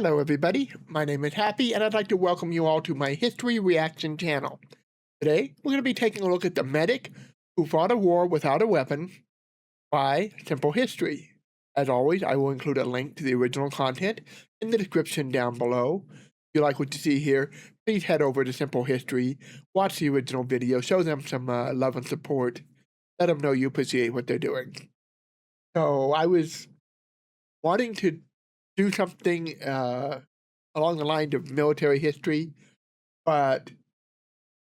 Hello everybody, my name is Happy and I'd like to welcome you all to my History Reaction channel. Today, we're going to be taking a look at the medic who fought a war without a weapon by Simple History. As always, I will include a link to the original content in the description down below. If you like what you see here, please head over to Simple History, watch the original video, show them some love and support, let them know you appreciate what they're doing. So I was wanting to do something along the lines of military history, but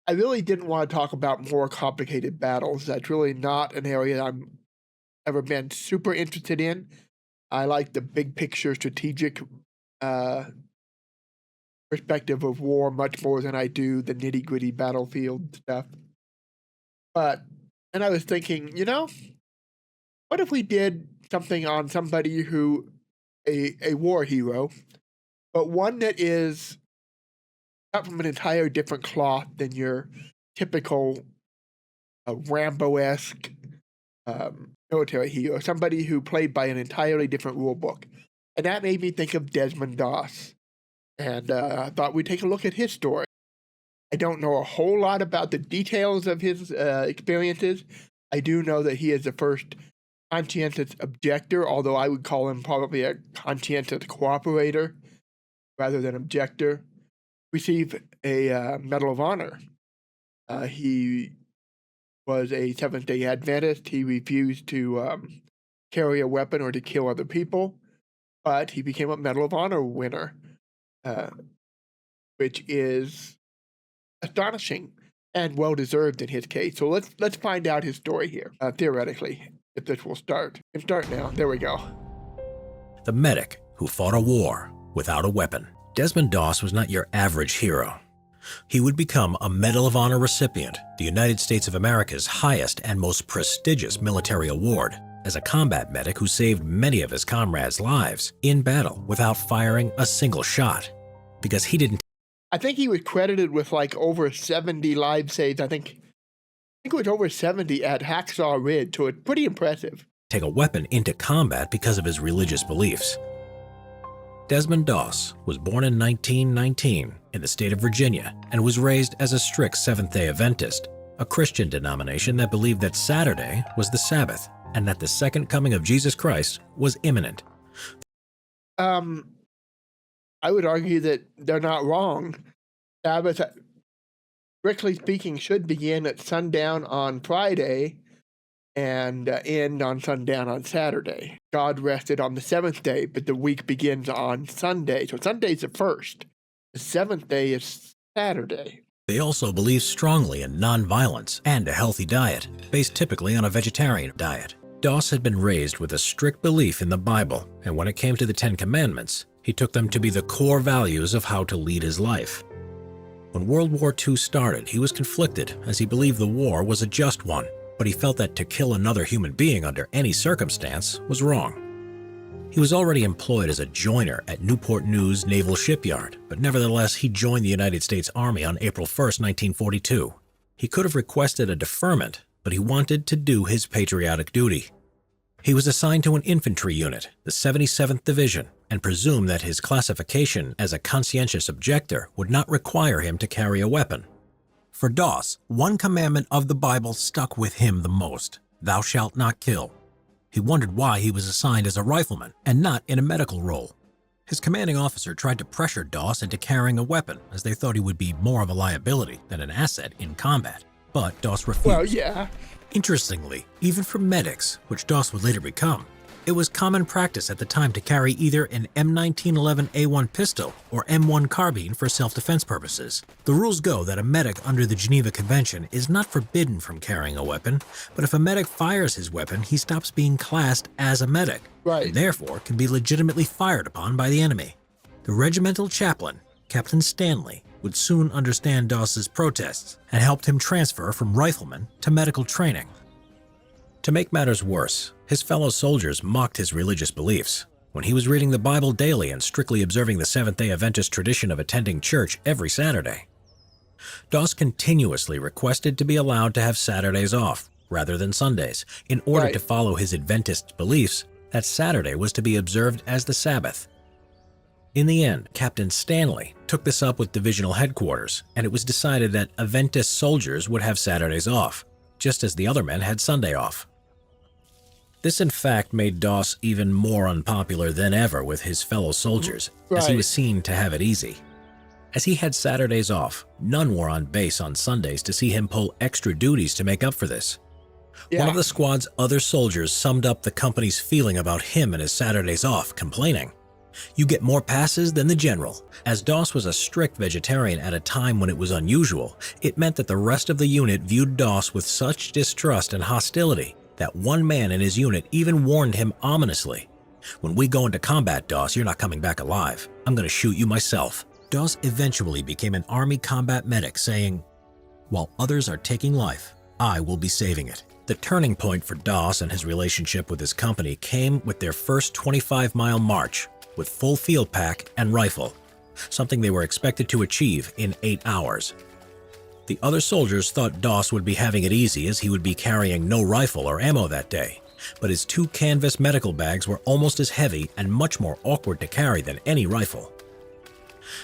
I really didn't want to talk about more complicated battles. That's really not an area I've ever been super interested in. I like the big picture strategic perspective of war much more than I do the nitty-gritty battlefield stuff. And I was thinking, what if we did something on somebody who a war hero, but one that is cut from an entire different cloth than your typical Rambo-esque military hero, somebody who played by an entirely different rule book. And that made me think of Desmond Doss. And I thought we'd take a look at his story. I don't know a whole lot about the details of his experiences. I do know that he is the first conscientious objector, although I would call him probably a conscientious cooperator rather than objector, receive a Medal of Honor. He was a Seventh-day Adventist. He refused to carry a weapon or to kill other people, but he became a Medal of Honor winner, which is astonishing and well-deserved in his case. So let's find out his story here, theoretically. If this will start. It can start now. There we go. The medic who fought a war without a weapon. Desmond Doss was not your average hero. He would become a Medal of Honor recipient, the United States of America's highest and most prestigious military award, as a combat medic who saved many of his comrades' lives in battle without firing a single shot, because he didn't. I think he was credited with like over 70 lives saved. I think it was over 70 at Hacksaw Ridge, so it's pretty impressive. Take a weapon into combat because of his religious beliefs. Desmond Doss was born in 1919 in the state of Virginia and was raised as a strict Seventh-day Adventist, a Christian denomination that believed that Saturday was the Sabbath and that the second coming of Jesus Christ was imminent. I would argue that they're not wrong. Sabbath, strictly speaking, should begin at sundown on Friday and end on sundown on Saturday. God rested on the seventh day, but the week begins on Sunday. So Sunday's the first. The seventh day is Saturday. They also believe strongly in nonviolence and a healthy diet, based typically on a vegetarian diet. Doss had been raised with a strict belief in the Bible, and when it came to the Ten Commandments, he took them to be the core values of how to lead his life. When World War II started, he was conflicted as he believed the war was a just one, but he felt that to kill another human being under any circumstance was wrong. He was already employed as a joiner at Newport News Naval Shipyard, but nevertheless he joined the United States Army on April 1, 1942. He could have requested a deferment, but he wanted to do his patriotic duty. He was assigned to an infantry unit, the 77th Division, and presumed that his classification as a conscientious objector would not require him to carry a weapon. For Doss, one commandment of the Bible stuck with him the most: "Thou shalt not kill." He wondered why he was assigned as a rifleman and not in a medical role. His commanding officer tried to pressure Doss into carrying a weapon, as they thought he would be more of a liability than an asset in combat, but Doss refused. Well, yeah. Interestingly, even for medics, which Doss would later become, it was common practice at the time to carry either an M1911A1 pistol or M1 carbine for self-defense purposes. The rules go that a medic under the Geneva Convention is not forbidden from carrying a weapon, but if a medic fires his weapon, he stops being classed as a medic, right, and therefore can be legitimately fired upon by the enemy. The regimental chaplain, Captain Stanley, would soon understand Doss's protests and helped him transfer from rifleman to medical training. To make matters worse, his fellow soldiers mocked his religious beliefs. When he was reading the Bible daily and strictly observing the Seventh-day Adventist tradition of attending church every Saturday, Doss continuously requested to be allowed to have Saturdays off rather than Sundays in order to follow his Adventist beliefs that Saturday was to be observed as the Sabbath. In the end, Captain Stanley took this up with divisional headquarters, and it was decided that Adventist soldiers would have Saturdays off, just as the other men had Sunday off. This in fact made Doss even more unpopular than ever with his fellow soldiers, as he was seen to have it easy. As he had Saturdays off, none were on base on Sundays to see him pull extra duties to make up for this. One of the squad's other soldiers summed up the company's feeling about him and his Saturdays off, complaining, "You get more passes than the general." As Doss was a strict vegetarian at a time when it was unusual, it meant that the rest of the unit viewed Doss with such distrust and hostility that one man in his unit even warned him ominously, "When we go into combat, Doss, you're not coming back alive. I'm going to shoot you myself." Doss eventually became an Army combat medic, saying, "While others are taking life, I will be saving it." The turning point for Doss and his relationship with his company came with their first 25-mile march with full field pack and rifle, something they were expected to achieve in 8 hours. The other soldiers thought Doss would be having it easy as he would be carrying no rifle or ammo that day, but his 2 canvas medical bags were almost as heavy and much more awkward to carry than any rifle.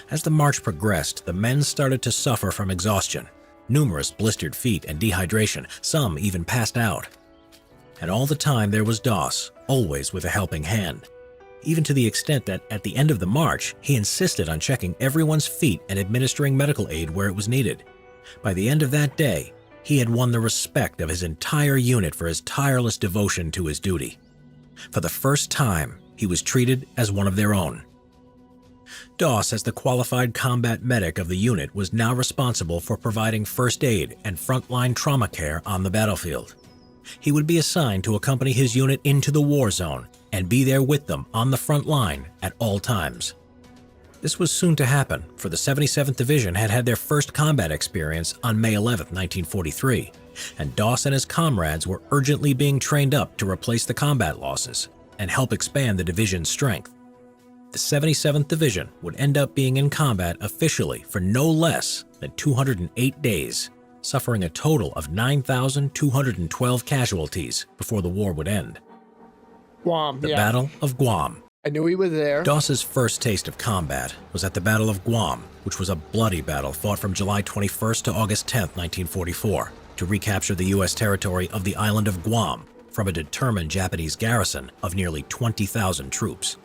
As the march progressed, the men started to suffer from exhaustion, numerous blistered feet and dehydration, some even passed out. And all the time there was Doss, always with a helping hand, even to the extent that at the end of the march, he insisted on checking everyone's feet and administering medical aid where it was needed. By the end of that day, he had won the respect of his entire unit for his tireless devotion to his duty. For the first time, he was treated as one of their own. Doss, as the qualified combat medic of the unit, was now responsible for providing first aid and frontline trauma care on the battlefield. He would be assigned to accompany his unit into the war zone and be there with them on the front line at all times. This was soon to happen, for the 77th Division had had their first combat experience on May 11, 1943, and Doss and his comrades were urgently being trained up to replace the combat losses and help expand the division's strength. The 77th Division would end up being in combat officially for no less than 208 days, suffering a total of 9,212 casualties before the war would end. Guam, The Battle of Guam. I knew he was there. Doss's first taste of combat was at the Battle of Guam, which was a bloody battle fought from July 21st to August 10, 1944, to recapture the U.S. territory of the island of Guam from a determined Japanese garrison of nearly 20,000 troops.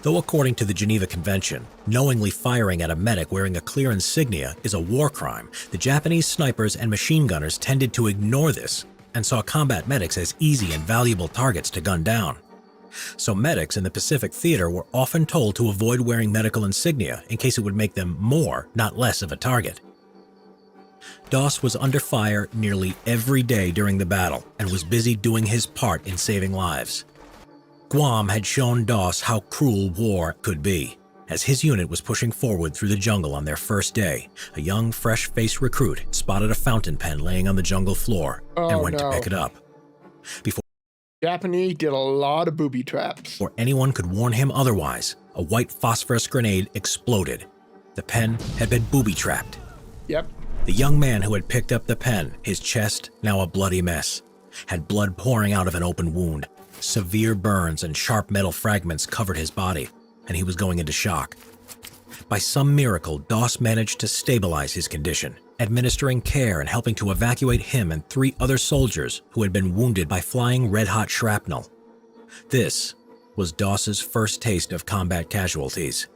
Though according to the Geneva Convention, knowingly firing at a medic wearing a clear insignia is a war crime, the Japanese snipers and machine gunners tended to ignore this and saw combat medics as easy and valuable targets to gun down. So medics in the Pacific Theater were often told to avoid wearing medical insignia in case it would make them more, not less, of a target. Doss was under fire nearly every day during the battle and was busy doing his part in saving lives. Guam had shown Doss how cruel war could be. As his unit was pushing forward through the jungle on their first day, a young, fresh-faced recruit spotted a fountain pen laying on the jungle floor and went to pick it up. Before Japanese did a lot of booby traps. Before anyone could warn him otherwise, a white phosphorus grenade exploded. The pen had been booby-trapped. Yep. The young man who had picked up the pen, his chest now a bloody mess, had blood pouring out of an open wound. Severe burns and sharp metal fragments covered his body, and he was going into shock. By some miracle, Doss managed to stabilize his condition, administering care and helping to evacuate him and 3 other soldiers who had been wounded by flying red-hot shrapnel. This was Doss's first taste of combat casualties.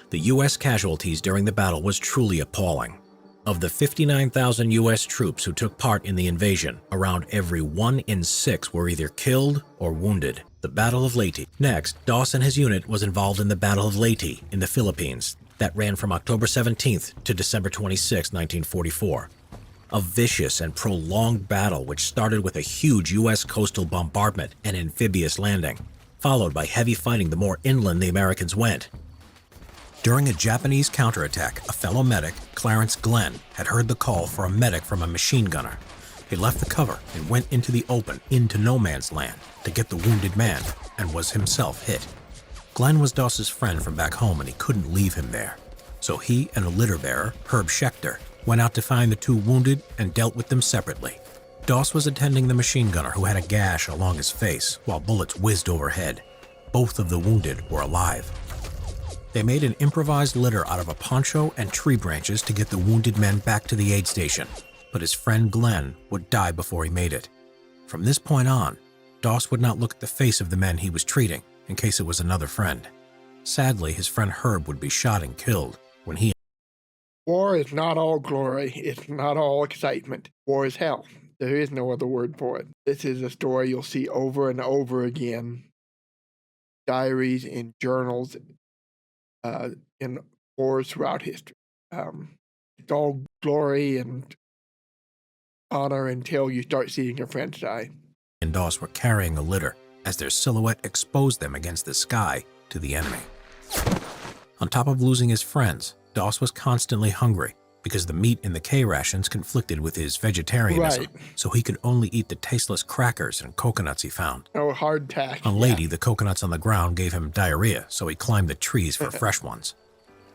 The U.S. casualties during the battle was truly appalling. Of the 59,000 U.S. troops who took part in the invasion, around every 1 in 6 were either killed or wounded. The Battle of Leyte. Next, Doss and his unit was involved in the Battle of Leyte in the Philippines that ran from October 17th to December 26, 1944. A vicious and prolonged battle which started with a huge U.S. coastal bombardment and amphibious landing, followed by heavy fighting the more inland the Americans went. During a Japanese counterattack, a fellow medic, Clarence Glenn, had heard the call for a medic from a machine gunner. He left the cover and went into the open, into no man's land, to get the wounded man, and was himself hit. Glenn was Doss's friend from back home and he couldn't leave him there. So he and a litter bearer, Herb Schechter, went out to find the 2 wounded and dealt with them separately. Doss was attending the machine gunner who had a gash along his face while bullets whizzed overhead. Both of the wounded were alive. They made an improvised litter out of a poncho and tree branches to get the wounded men back to the aid station, but his friend Glenn would die before he made it. From this point on, Doss would not look at the face of the men he was treating in case it was another friend. Sadly, his friend Herb would be shot and killed when he... War is not all glory. It's not all excitement. War is hell. There is no other word for it. This is a story you'll see over and over again. Diaries and journals in wars throughout history. It's all glory and honor until you start seeing your friends die. And Doss were carrying a litter as their silhouette exposed them against the sky to the enemy. On top of losing his friends, Doss was constantly hungry because the meat in the K rations conflicted with his vegetarianism, so he could only eat the tasteless crackers and coconuts he found. Oh, hard tack. On Lady, the coconuts on the ground gave him diarrhea, so he climbed the trees for fresh ones.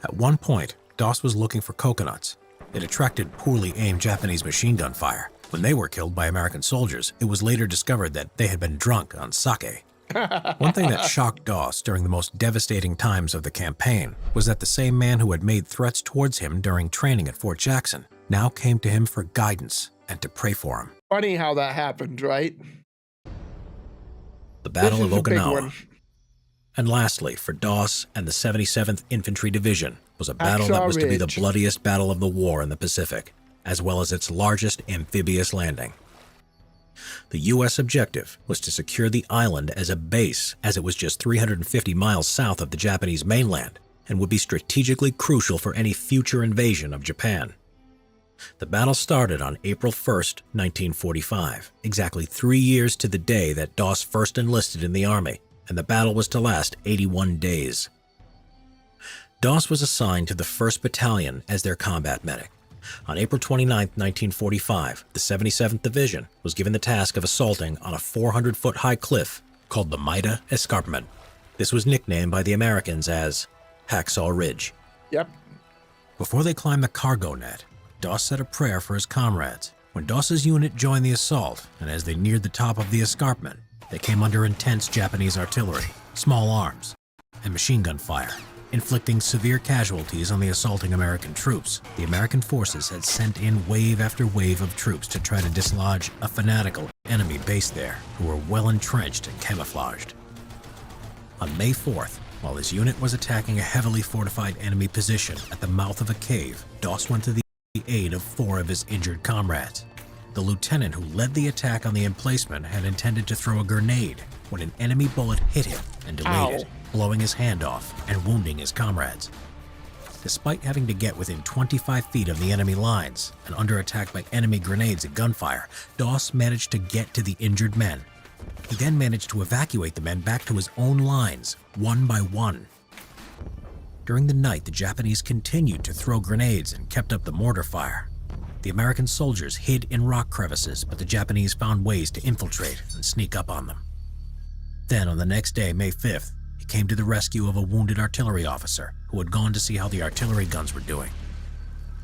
At one point, Doss was looking for coconuts. It attracted poorly aimed Japanese machine gun fire. When they were killed by American soldiers, it was later discovered that they had been drunk on sake. One thing that shocked Doss during the most devastating times of the campaign was that the same man who had made threats towards him during training at Fort Jackson now came to him for guidance and to pray for him. Funny how that happened, right? The Battle of Okinawa. And lastly, for Doss and the 77th Infantry Division was a battle that was to be the bloodiest battle of the war in the Pacific, as well as its largest amphibious landing. The U.S. objective was to secure the island as a base, as it was just 350 miles south of the Japanese mainland and would be strategically crucial for any future invasion of Japan. The battle started on April 1st, 1945, exactly 3 years to the day that Doss first enlisted in the Army, and the battle was to last 81 days. Doss was assigned to the 1st Battalion as their combat medic. On April 29, 1945, the 77th Division was given the task of assaulting on a 400-foot-high cliff called the Maida Escarpment. This was nicknamed by the Americans as Hacksaw Ridge. Yep. Before they climbed the cargo net, Doss said a prayer for his comrades. When Doss's unit joined the assault, and as they neared the top of the escarpment, they came under intense Japanese artillery, small arms, and machine gun fire, inflicting severe casualties on the assaulting American troops. The American forces had sent in wave after wave of troops to try to dislodge a fanatical enemy base there, who were well entrenched and camouflaged. On May 4th, while his unit was attacking a heavily fortified enemy position at the mouth of a cave, Doss went to the aid of 4 of his injured comrades. The lieutenant who led the attack on the emplacement had intended to throw a grenade when an enemy bullet hit him and delayed it, blowing his hand off and wounding his comrades. Despite having to get within 25 feet of the enemy lines and under attack by enemy grenades and gunfire, Doss managed to get to the injured men. He then managed to evacuate the men back to his own lines, one by one. During the night, the Japanese continued to throw grenades and kept up the mortar fire. The American soldiers hid in rock crevices, but the Japanese found ways to infiltrate and sneak up on them. Then, on the next day, May 5th, he came to the rescue of a wounded artillery officer who had gone to see how the artillery guns were doing.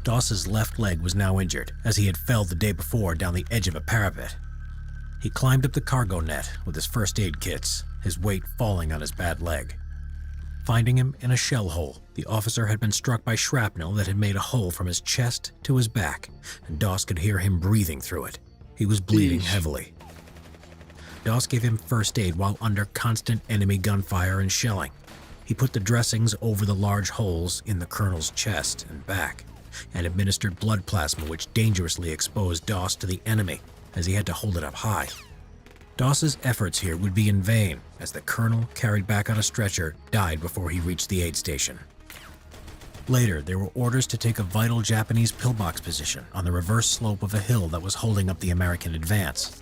Doss's left leg was now injured, as he had fell the day before down the edge of a parapet. He climbed up the cargo net with his first aid kits, his weight falling on his bad leg. Finding him in a shell hole, the officer had been struck by shrapnel that had made a hole from his chest to his back, and Doss could hear him breathing through it. He was bleeding heavily. Doss gave him first aid while under constant enemy gunfire and shelling. He put the dressings over the large holes in the colonel's chest and back, and administered blood plasma which dangerously exposed Doss to the enemy, as he had to hold it up high. Doss's efforts here would be in vain, as the colonel, carried back on a stretcher, died before he reached the aid station. Later, there were orders to take a vital Japanese pillbox position on the reverse slope of a hill that was holding up the American advance.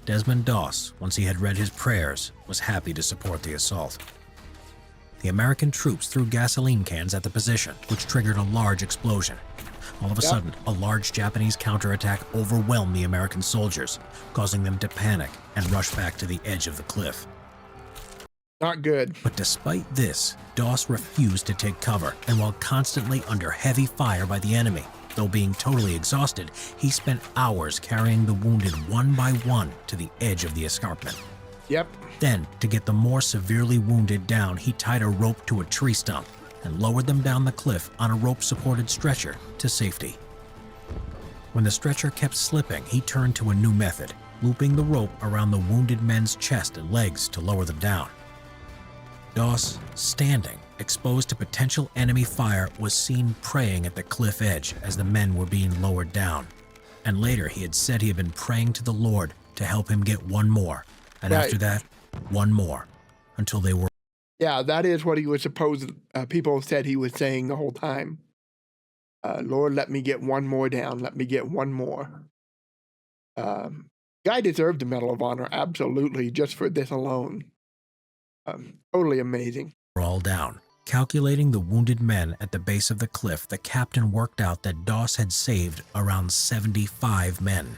Desmond Doss, once he had read his prayers, was happy to support the assault. The American troops threw gasoline cans at the position, which triggered a large explosion. All of a sudden, a large Japanese counterattack overwhelmed the American soldiers, causing them to panic and rush back to the edge of the cliff. Not good. But despite this, Doss refused to take cover, and while constantly under heavy fire by the enemy, though being totally exhausted, he spent hours carrying the wounded one by one to the edge of the escarpment. Yep. Then, to get the more severely wounded down, he tied a rope to a tree stump and lowered them down the cliff on a rope-supported stretcher to safety. When the stretcher kept slipping, he turned to a new method, looping the rope around the wounded men's chest and legs to lower them down. Doss, standing, exposed to potential enemy fire, was seen praying at the cliff edge as the men were being lowered down. And later he had said he had been praying to the Lord to help him get one more, and after that, one more, until they were... Yeah, that is what he was supposed... people said he was saying the whole time. Lord, let me get one more down. Let me get one more. Guy deserved the Medal of Honor, absolutely, just for this alone. Totally amazing. All down. Calculating the wounded men at the base of the cliff, the captain worked out that Doss had saved around 75 men.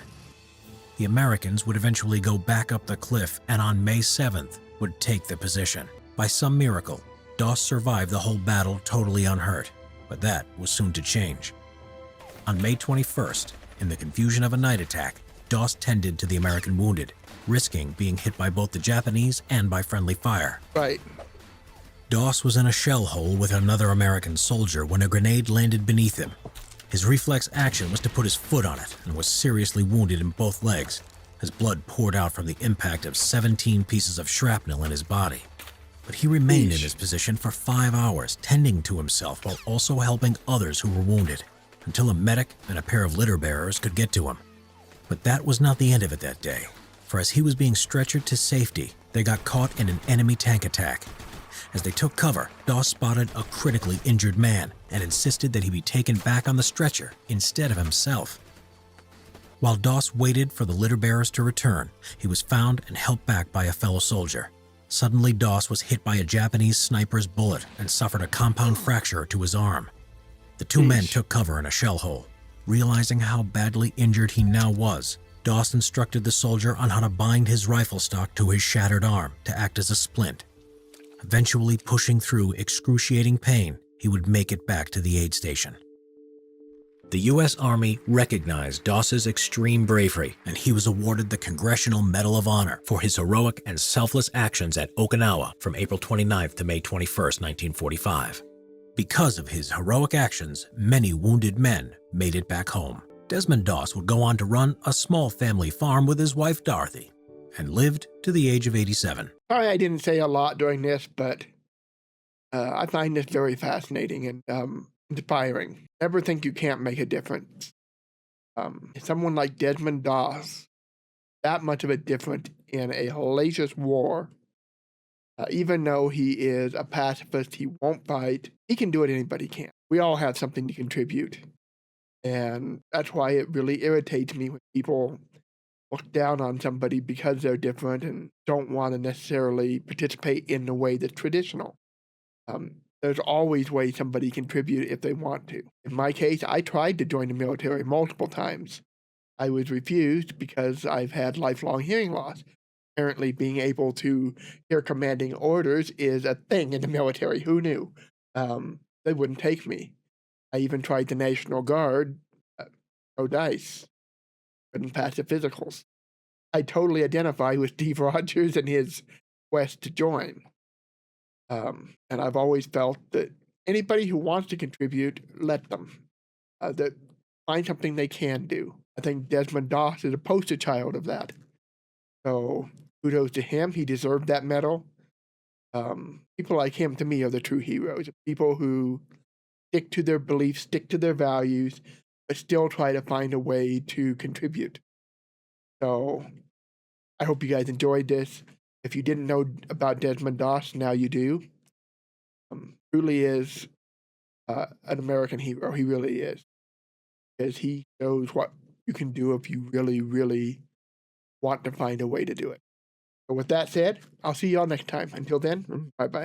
The Americans would eventually go back up the cliff and on May 7th would take the position. By some miracle, Doss survived the whole battle totally unhurt, but that was soon to change. On May 21st, in the confusion of a night attack, Doss tended to the American wounded, risking being hit by both the Japanese and by friendly fire. Right. Doss was in a shell hole with another American soldier when a grenade landed beneath him. His reflex action was to put his foot on it and was seriously wounded in both legs. His blood poured out from the impact of 17 pieces of shrapnel in his body. But he remained in his position for 5 hours, tending to himself while also helping others who were wounded, until a medic and a pair of litter bearers could get to him. But that was not the end of it that day, for as he was being stretchered to safety, they got caught in an enemy tank attack. As they took cover, Doss spotted a critically injured man and insisted that he be taken back on the stretcher instead of himself. While Doss waited for the litter bearers to return, he was found and helped back by a fellow soldier. Suddenly, Doss was hit by a Japanese sniper's bullet and suffered a compound fracture to his arm. The two men took cover in a shell hole. Realizing how badly injured he now was, Doss instructed the soldier on how to bind his rifle stock to his shattered arm to act as a splint. Eventually pushing through excruciating pain, he would make it back to the aid station. The U.S. Army recognized Doss's extreme bravery, and he was awarded the Congressional Medal of Honor for his heroic and selfless actions at Okinawa from April 29th to May 21st, 1945. Because of his heroic actions, many wounded men made it back home. Desmond Doss would go on to run a small family farm with his wife Dorothy, and lived to the age of 87. Sorry I didn't say a lot during this, but I find this very fascinating and inspiring. Never think you can't make a difference. Someone like Desmond Doss, that much of a difference in a hellacious war, even though he is a pacifist, he won't fight, he can do it, anybody can. We all have something to contribute. And that's why it really irritates me when people look down on somebody because they're different and don't want to necessarily participate in the way that's traditional. There's always ways somebody contribute if they want to. In my case, I tried to join the military multiple times. I was refused because I've had lifelong hearing loss. Apparently being able to hear commanding orders is a thing in the military. Who knew? They wouldn't take me. I even tried the National Guard, no dice. Couldn't pass the physicals. I totally identify with Steve Rogers and his quest to join. And I've always felt that anybody who wants to contribute, let them. That find something they can do. I think Desmond Doss is a poster child of that. So kudos to him. He deserved that medal. People like him, to me, are the true heroes. People who stick to their beliefs, stick to their values, but still try to find a way to contribute. So I hope you guys enjoyed this. If you didn't know about Desmond Doss, now you do. Truly is an American hero. He really is. Because he knows what you can do if you really, really want to find a way to do it. So with that said, I'll see you all next time. Until then, bye-bye.